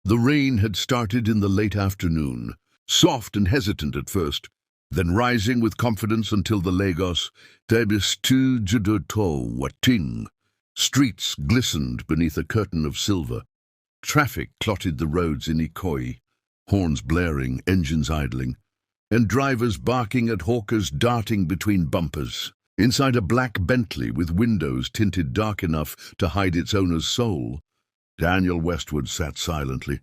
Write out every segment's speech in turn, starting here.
The rain had started in the late afternoon, soft and hesitant at first, then rising with confidence until the Lagos Tebistu Judoto Wating. Streets glistened beneath a curtain of silver. Traffic clotted the roads in Ikoyi, horns blaring, engines idling, and drivers barking at hawkers darting between bumpers. Inside a black Bentley with windows tinted dark enough to hide its owner's soul, Daniel Westwood sat silently,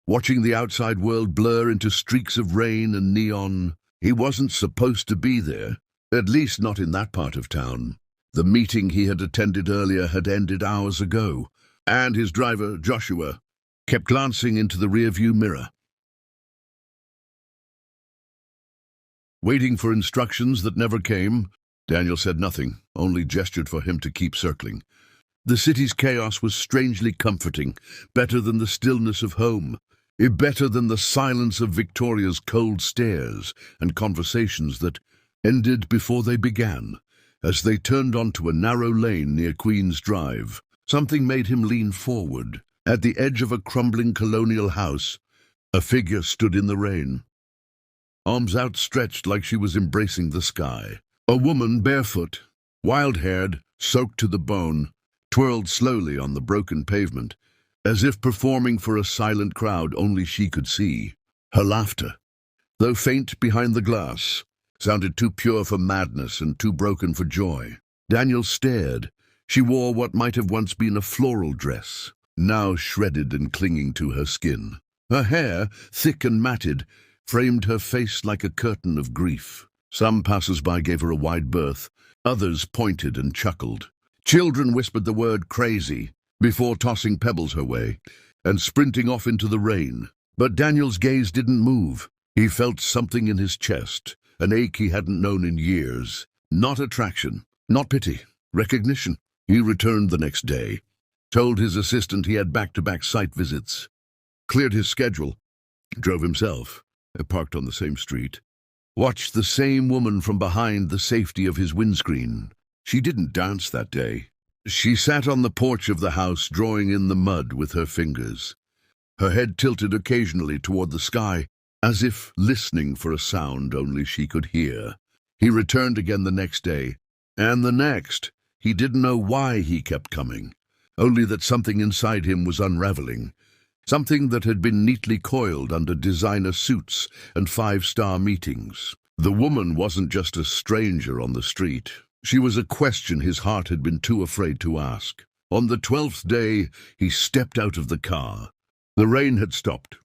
watching the outside world blur into streaks of rain and neon. He wasn't supposed to be there, at least not in that part of town. The meeting he had attended earlier had ended hours ago, and his driver, Joshua, kept glancing into the rearview mirror. Waiting for instructions that never came, Daniel said nothing, only gestured for him to keep circling. The city's chaos was strangely comforting, better than the stillness of home, better than the silence of Victoria's cold stares and conversations that ended before they began. As they turned onto a narrow lane near Queen's Drive, something made him lean forward. At the edge of a crumbling colonial house, a figure stood in the rain, arms outstretched like she was embracing the sky. A woman, barefoot, wild-haired, soaked to the bone, twirled slowly on the broken pavement, as if performing for a silent crowd only she could see. Her laughter, though faint behind the glass, sounded too pure for madness and too broken for joy. Daniel stared. She wore what might have once been a floral dress, now shredded and clinging to her skin. Her hair, thick and matted, framed her face like a curtain of grief. Some passers-by gave her a wide berth, others pointed and chuckled. Children whispered the word crazy before tossing pebbles her way and sprinting off into the rain. But Daniel's gaze didn't move. He felt something in his chest, an ache he hadn't known in years. Not attraction, not pity, recognition. He returned the next day, told his assistant he had back-to-back site visits, cleared his schedule, drove himself, parked on the same street, watched the same woman from behind the safety of his windscreen. She didn't dance that day. She sat on the porch of the house, drawing in the mud with her fingers, her head tilted occasionally toward the sky, as if listening for a sound only she could hear. He returned again the next day, and the next. He didn't know why he kept coming, only that something inside him was unraveling, something that had been neatly coiled under designer suits and five-star meetings. The woman wasn't just a stranger on the street. She was a question his heart had been too afraid to ask. On the 12th day, he stepped out of the car. The rain had stopped,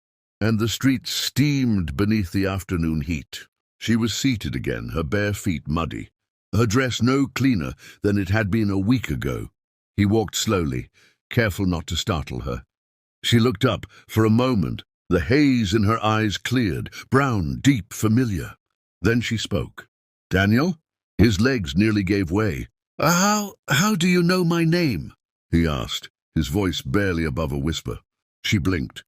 and the street steamed beneath the afternoon heat. She was seated again, her bare feet muddy, her dress no cleaner than it had been a week ago. He walked slowly, careful not to startle her. She looked up. For a moment, the haze in her eyes cleared, brown, deep, familiar. Then she spoke. "Daniel?" His legs nearly gave way. How do you know my name?" he asked, his voice barely above a whisper. She blinked.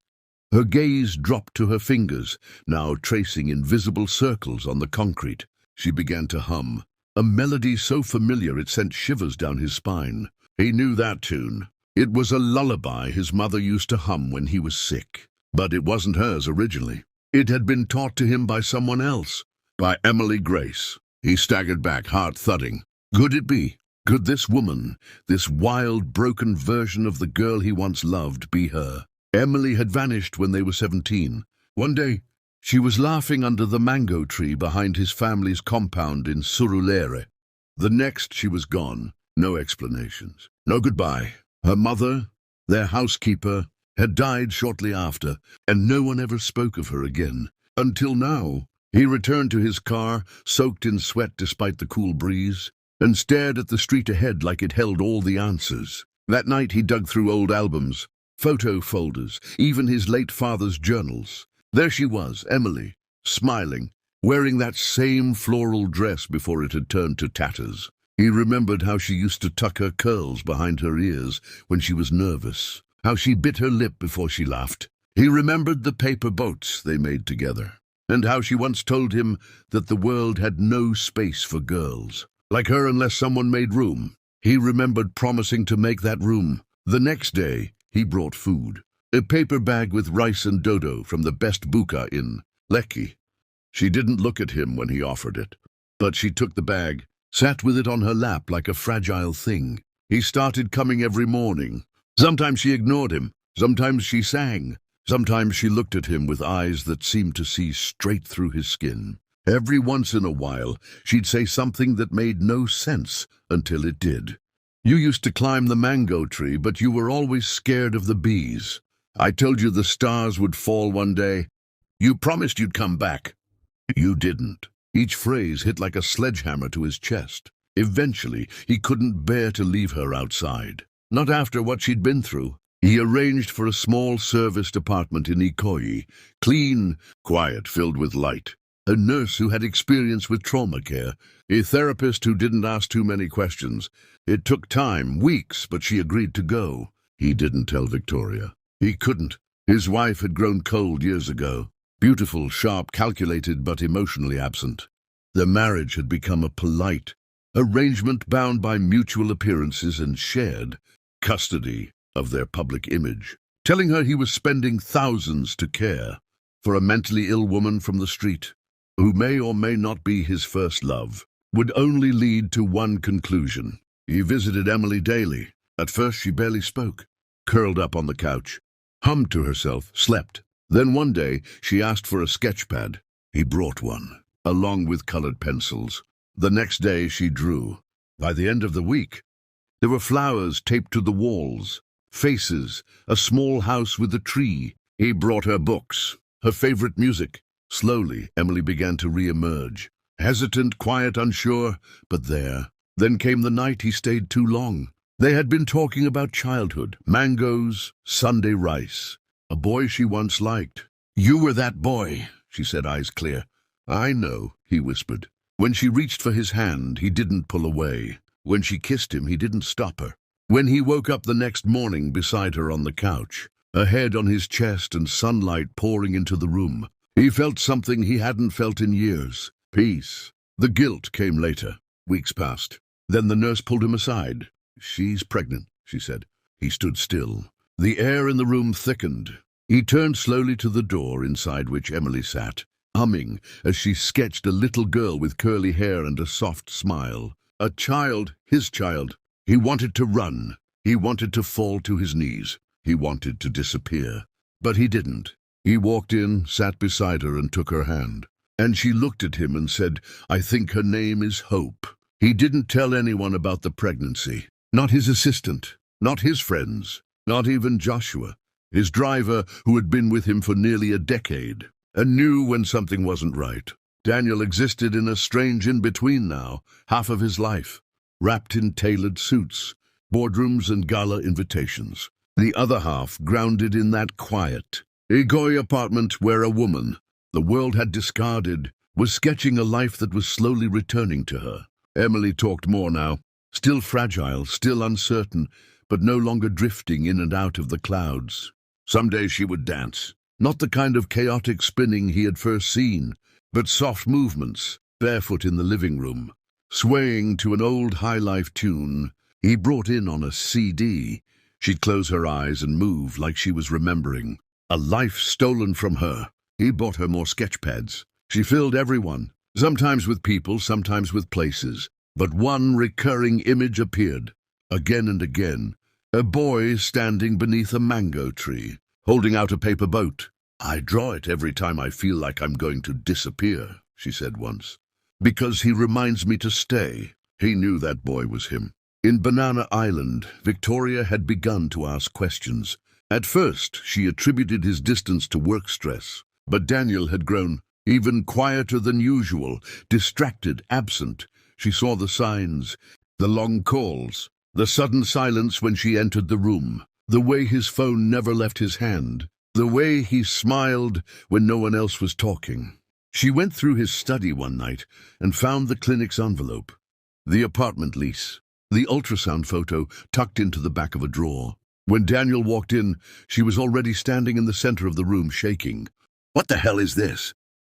Her gaze dropped to her fingers, now tracing invisible circles on the concrete. She began to hum, a melody so familiar it sent shivers down his spine. He knew that tune. It was a lullaby his mother used to hum when he was sick. But it wasn't hers originally. It had been taught to him by someone else, by Emily Grace. He staggered back, heart thudding. Could it be? Could this woman, this wild, broken version of the girl he once loved, be her? Emily had vanished when they were 17. One day, she was laughing under the mango tree behind his family's compound in Surulere. The next, she was gone. No explanations. No goodbye. Her mother, their housekeeper, had died shortly after, and no one ever spoke of her again. Until now. He returned to his car, soaked in sweat despite the cool breeze, and stared at the street ahead like it held all the answers. That night he dug through old albums, photo folders, even his late father's journals. There she was, Emily, smiling, wearing that same floral dress before it had turned to tatters. He remembered how she used to tuck her curls behind her ears when she was nervous, how she bit her lip before she laughed. He remembered the paper boats they made together, and how she once told him that the world had no space for girls like her unless someone made room. He remembered promising to make that room. The next day, he brought food. a paper bag with rice and dodo from the best buka in Lekki. She didn't look at him when he offered it, but she took the bag, sat with it on her lap like a fragile thing. He started coming every morning. Sometimes she ignored him, sometimes she sang, sometimes she looked at him with eyes that seemed to see straight through his skin. Every once in a while, she'd say something that made no sense until it did. You used to climb the mango tree, but you were always scared of the bees. I told you the stars would fall one day. You promised you'd come back. You didn't. Each phrase hit like a sledgehammer to his chest. Eventually, he couldn't bear to leave her outside. Not after what she'd been through. He arranged for a small serviced apartment in Ikoyi, clean, quiet, filled with light. A nurse who had experience with trauma care, a therapist who didn't ask too many questions. It took time, weeks, but she agreed to go. He didn't tell Victoria. He couldn't. His wife had grown cold years ago. Beautiful, sharp, calculated, but emotionally absent. Their marriage had become a polite arrangement bound by mutual appearances and shared custody of their public image. Telling her he was spending thousands to care for a mentally ill woman from the street, who may or may not be his first love, would only lead to one conclusion. He visited Emily daily. At first she barely spoke, curled up on the couch, hummed to herself, slept. Then one day she asked for a sketch pad. He brought one, along with colored pencils. The next day she drew. By the end of the week, there were flowers taped to the walls, faces, a small house with a tree. He brought her books, her favorite music. Slowly, Emily began to re-emerge. Hesitant, quiet, unsure, but there. Then came the night he stayed too long. They had been talking about childhood, mangoes, Sunday rice. A boy she once liked. You were that boy, she said, eyes clear. I know, he whispered. When she reached for his hand, he didn't pull away. When she kissed him, he didn't stop her. When he woke up the next morning beside her on the couch, a head on his chest and sunlight pouring into the room, he felt something he hadn't felt in years. Peace. The guilt came later. Weeks passed. Then the nurse pulled him aside. She's pregnant, she said. He stood still. The air in the room thickened. He turned slowly to the door inside which Emily sat, humming as she sketched a little girl with curly hair and a soft smile. A child, his child. He wanted to run. He wanted to fall to his knees. He wanted to disappear. But he didn't. He walked in, sat beside her and took her hand. And she looked at him and said, I think her name is Hope. He didn't tell anyone about the pregnancy. Not his assistant. Not his friends. Not even Joshua, his driver who had been with him for nearly a decade, and knew when something wasn't right. Daniel existed in a strange in-between now, half of his life, wrapped in tailored suits, boardrooms and gala invitations. The other half grounded in that quiet, Igoi apartment where a woman the world had discarded was sketching a life that was slowly returning to her. Emily talked more now, still fragile, still uncertain, but no longer drifting in and out of the clouds. Someday she would dance, not the kind of chaotic spinning he had first seen, but soft movements, barefoot in the living room, swaying to an old high-life tune he brought in on a CD. She'd close her eyes and move like she was remembering. A life stolen from her. He bought her more sketch pads. She filled everyone, sometimes with people, sometimes with places. But one recurring image appeared. Again and again, a boy standing beneath a mango tree, holding out a paper boat. I draw it every time I feel like I'm going to disappear, she said once. Because he reminds me to stay. He knew that boy was him. In Banana Island, Victoria had begun to ask questions. At first, she attributed his distance to work stress. But Daniel had grown even quieter than usual, distracted, absent. She saw the signs, the long calls, the sudden silence when she entered the room, the way his phone never left his hand, the way he smiled when no one else was talking. She went through his study one night and found the clinic's envelope, the apartment lease, the ultrasound photo tucked into the back of a drawer. When Daniel walked in, she was already standing in the center of the room, shaking. "What the hell is this?"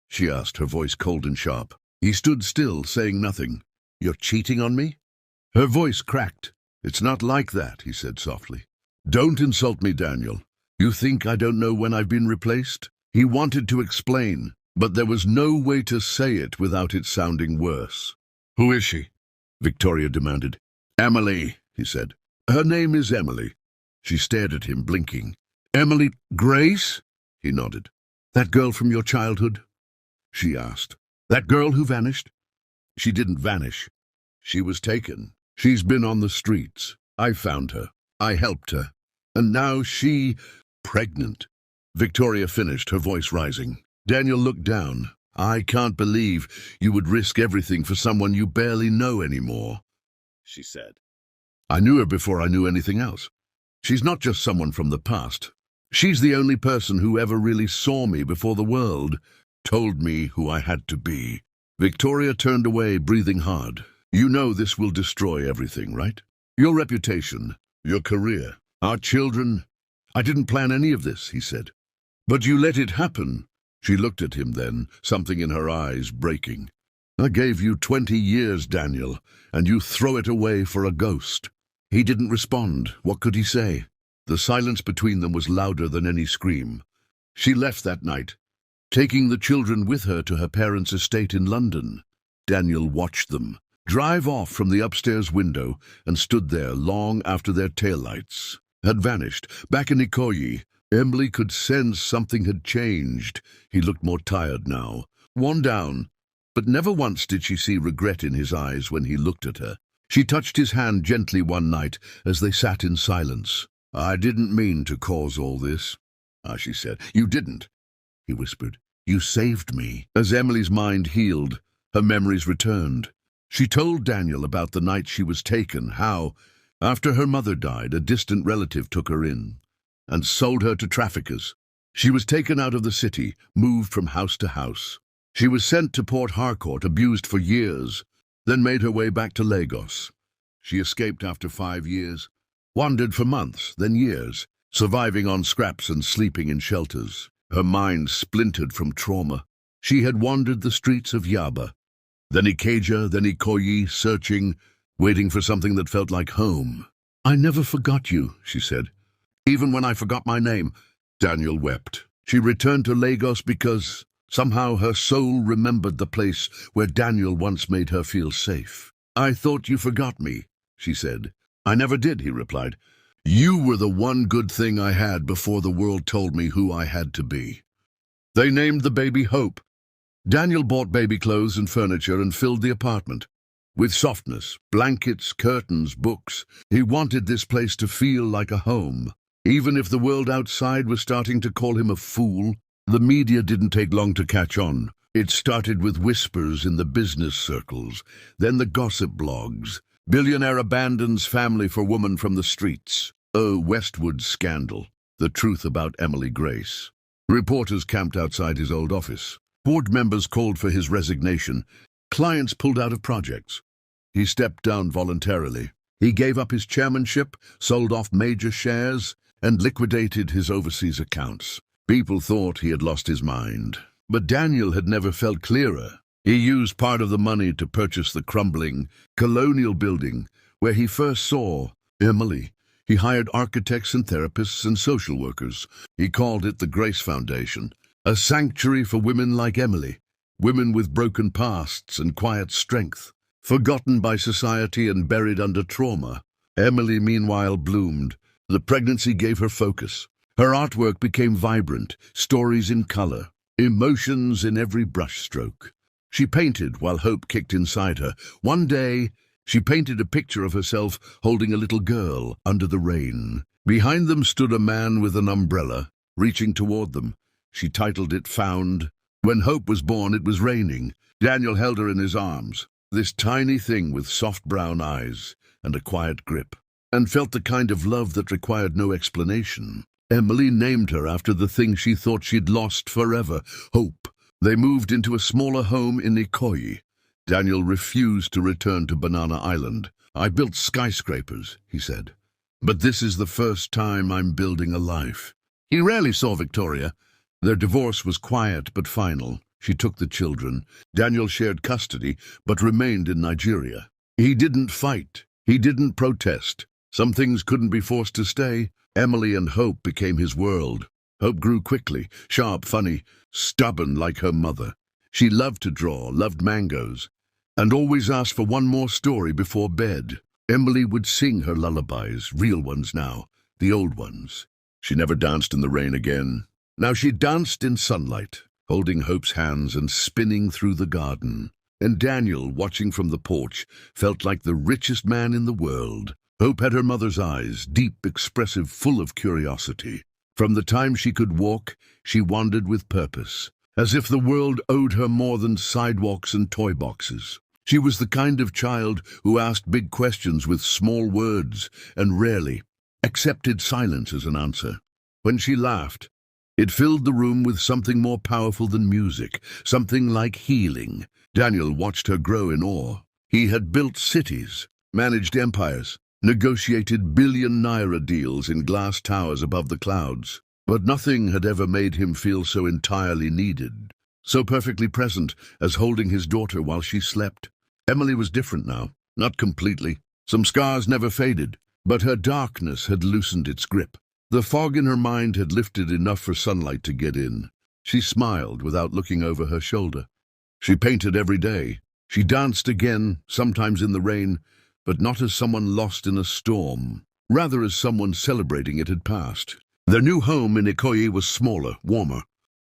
she asked, her voice cold and sharp. He stood still, saying nothing. "You're cheating on me?" Her voice cracked. "It's not like that," he said softly. "Don't insult me, Daniel. You think I don't know when I've been replaced? He wanted to explain, but there was no way to say it without it sounding worse. Who is she? Victoria demanded. Emily, he said. Her name is Emily. She stared at him, blinking. Emily Grace? He nodded. That girl from your childhood? She asked. That girl who vanished? She didn't vanish. She was taken. She's been on the streets. I found her. I helped her. And now she... pregnant. Victoria finished, her voice rising. Daniel looked down. I can't believe you would risk everything for someone you barely know anymore, she said. I knew her before I knew anything else. She's not just someone from the past. She's the only person who ever really saw me before the world told me who I had to be. Victoria turned away, breathing hard. You know this will destroy everything, right? Your reputation, your career, our children. I didn't plan any of this, he said. But you let it happen. She looked at him then, something in her eyes breaking. I gave you 20 years, Daniel, and you throw it away for a ghost. He didn't respond. What could he say? The silence between them was louder than any scream. She left that night, taking the children with her to her parents' estate in London. Daniel watched them drive off from the upstairs window and stood there long after their taillights had vanished. Back in Ikoyi, Emily could sense something had changed. He looked more tired now, worn down, but never once did she see regret in his eyes when he looked at her. She touched his hand gently one night as they sat in silence. I didn't mean to cause all this, she said. You didn't, he whispered. You saved me. As Emily's mind healed, her memories returned. She told Daniel about the night she was taken, how, after her mother died, a distant relative took her in and sold her to traffickers. She was taken out of the city, moved from house to house. She was sent to Port Harcourt, abused for years, then made her way back to Lagos. She escaped after 5 years, wandered for months, then years, surviving on scraps and sleeping in shelters. Her mind splintered from trauma. She had wandered the streets of Yaba, then Ikeja, then Ikoyi, searching, waiting for something that felt like home. I never forgot you, she said. Even when I forgot my name. Daniel wept. She returned to Lagos because somehow her soul remembered the place where Daniel once made her feel safe. I thought you forgot me, she said. I never did, he replied. You were the one good thing I had before the world told me who I had to be. They named the baby Hope. Daniel bought baby clothes and furniture and filled the apartment with softness, blankets, curtains, books. He wanted this place to feel like a home. Even if the world outside was starting to call him a fool, the media didn't take long to catch on. It started with whispers in the business circles, then the gossip blogs. Billionaire abandons family for woman from the streets. Oh, Westwood scandal. The truth about Emily Grace. Reporters camped outside his old office. Board members called for his resignation. Clients pulled out of projects. He stepped down voluntarily. He gave up his chairmanship, sold off major shares, and liquidated his overseas accounts. People thought he had lost his mind. But Daniel had never felt clearer. He used part of the money to purchase the crumbling, colonial building where he first saw Emily. He hired architects and therapists and social workers. He called it the Grace Foundation, a sanctuary for women like Emily, women with broken pasts and quiet strength, forgotten by society and buried under trauma. Emily, meanwhile, bloomed. The pregnancy gave her focus. Her artwork became vibrant, stories in color, emotions in every brushstroke. She painted while hope kicked inside her. One day, she painted a picture of herself holding a little girl under the rain. Behind them stood a man with an umbrella, reaching toward them. She titled it Found. When hope was born, it was raining. Daniel held her in his arms, this tiny thing with soft brown eyes and a quiet grip, and felt the kind of love that required no explanation. Emily named her after the thing she thought she'd lost forever, hope. They moved into a smaller home in Ikoyi. Daniel refused to return to Banana Island. I built skyscrapers, he said, but this is the first time I'm building a life. He rarely saw Victoria. Their divorce was quiet but final. She took the children. Daniel shared custody, but remained in Nigeria. He didn't fight. He didn't protest. Some things couldn't be forced to stay. Emily and Hope became his world. Hope grew quickly, sharp, funny, stubborn like her mother. She loved to draw, loved mangoes, and always asked for one more story before bed. Emily would sing her lullabies, real ones now, the old ones. She never danced in the rain again. Now she danced in sunlight, holding Hope's hands and spinning through the garden. And Daniel, watching from the porch, felt like the richest man in the world. Hope had her mother's eyes, deep, expressive, full of curiosity. From the time she could walk, she wandered with purpose, as if the world owed her more than sidewalks and toy boxes. She was the kind of child who asked big questions with small words and rarely accepted silence as an answer. When she laughed, it filled the room with something more powerful than music, something like healing. Daniel watched her grow in awe. He had built cities, managed empires, negotiated billion-naira deals in glass towers above the clouds. But nothing had ever made him feel so entirely needed, so perfectly present as holding his daughter while she slept. Emily was different now, not completely. Some scars never faded, but her darkness had loosened its grip. The fog in her mind had lifted enough for sunlight to get in. She smiled without looking over her shoulder. She painted every day. She danced again, sometimes in the rain, but not as someone lost in a storm, rather as someone celebrating it had passed. Their new home in Ikoyi was smaller, warmer.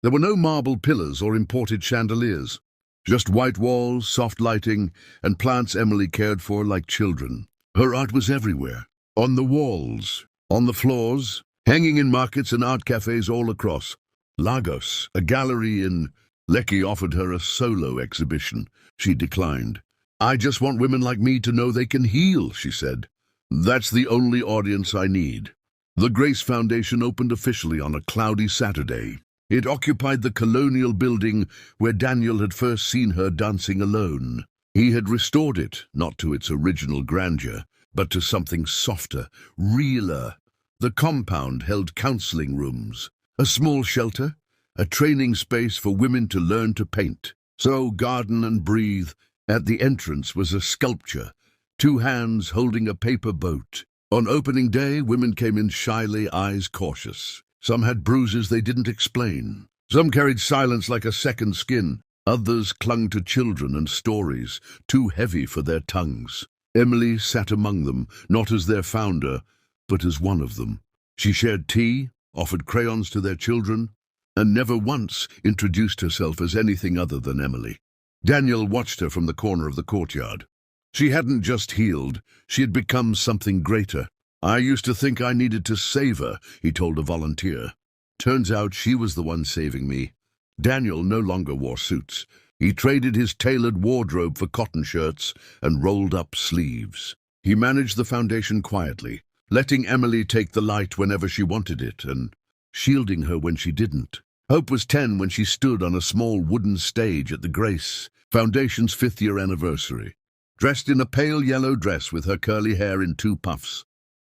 There were no marble pillars or imported chandeliers, just white walls, soft lighting, and plants Emily cared for like children. Her art was everywhere, on the walls, on the floors, hanging in markets and art cafes all across. Lagos, a gallery in Lekki, offered her a solo exhibition. She declined. "I just want women like me to know they can heal," she said. "That's the only audience I need." The Grace Foundation opened officially on a cloudy Saturday. It occupied the colonial building where Daniel had first seen her dancing alone. He had restored it, not to its original grandeur, but to something softer, realer. The compound held counseling rooms, a small shelter, a training space for women to learn to paint. So garden and breathe. At the entrance was a sculpture, two hands holding a paper boat. On opening day, women came in shyly, eyes cautious. Some had bruises they didn't explain. Some carried silence like a second skin. Others clung to children and stories, too heavy for their tongues. Emily sat among them, not as their founder, but as one of them. She shared tea, offered crayons to their children, and never once introduced herself as anything other than Emily. Daniel watched her from the corner of the courtyard. She hadn't just healed, she had become something greater. "I used to think I needed to save her," he told a volunteer. Turns out she was the one saving me. Daniel no longer wore suits. He traded his tailored wardrobe for cotton shirts and rolled-up sleeves. He managed the foundation quietly, letting Emily take the light whenever she wanted it and shielding her when she didn't. Hope was 10 when she stood on a small wooden stage at the Grace Foundation's 5th-year anniversary, dressed in a pale yellow dress with her curly hair in 2 puffs.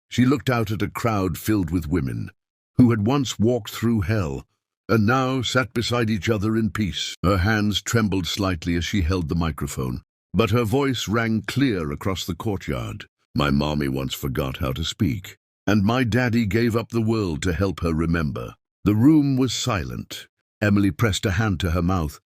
She looked out at a crowd filled with women who had once walked through hell and now sat beside each other in peace. Her hands trembled slightly as she held the microphone, but her voice rang clear across the courtyard. "My mommy once forgot how to speak, and my daddy gave up the world to help her remember." The room was silent. Emily pressed a hand to her mouth,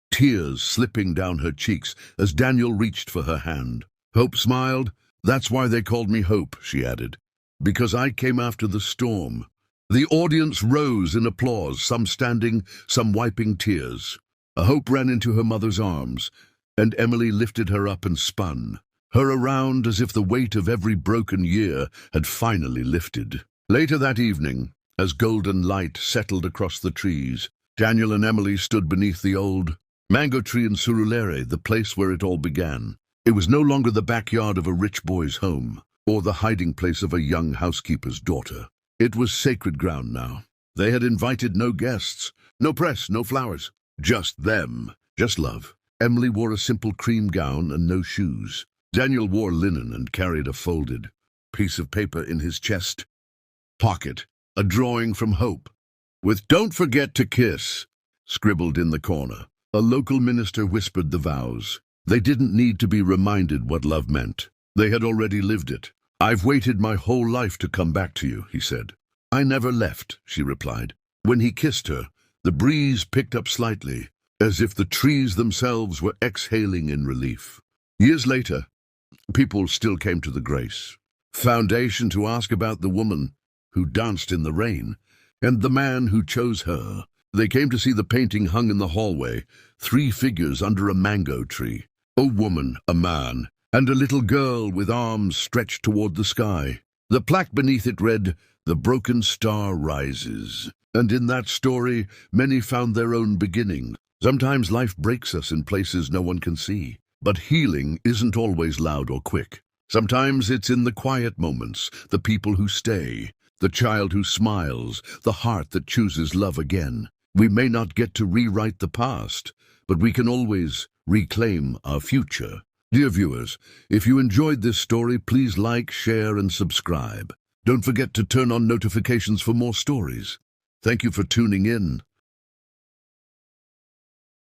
tears slipping down her cheeks as Daniel reached for her hand. Hope smiled. "That's why they called me Hope," she added, "because I came after the storm." The audience rose in applause, some standing, some wiping tears. Hope ran into her mother's arms, and Emily lifted her up and spun her around as if the weight of every broken year had finally lifted. Later that evening, as golden light settled across the trees, Daniel and Emily stood beneath the old mango tree in Surulere, the place where it all began. It was no longer the backyard of a rich boy's home, or the hiding place of a young housekeeper's daughter. It was sacred ground now. They had invited no guests, no press, no flowers. Just them, just love. Emily wore a simple cream gown and no shoes. Daniel wore linen and carried a folded piece of paper in his chest pocket, a drawing from Hope, with "Don't forget to kiss" scribbled in the corner. A local minister whispered the vows. They didn't need to be reminded what love meant. They had already lived it. "I've waited my whole life to come back to you," he said. "I never left," she replied. When he kissed her, the breeze picked up slightly, as if the trees themselves were exhaling in relief. Years later, people still came to the grace foundation to ask about the woman who danced in the rain and the man who chose her. They came to see the painting hung in the hallway, 3 figures under a mango tree. A woman, a man, and a little girl with arms stretched toward the sky. The plaque beneath it read, "The broken star rises." And in that story, many found their own beginning. Sometimes life breaks us in places no one can see. But healing isn't always loud or quick. Sometimes it's in the quiet moments, the people who stay, the child who smiles, the heart that chooses love again. We may not get to rewrite the past, but we can always reclaim our future. Dear viewers, if you enjoyed this story, please like, share, and subscribe. Don't forget to turn on notifications for more stories. Thank you for tuning in.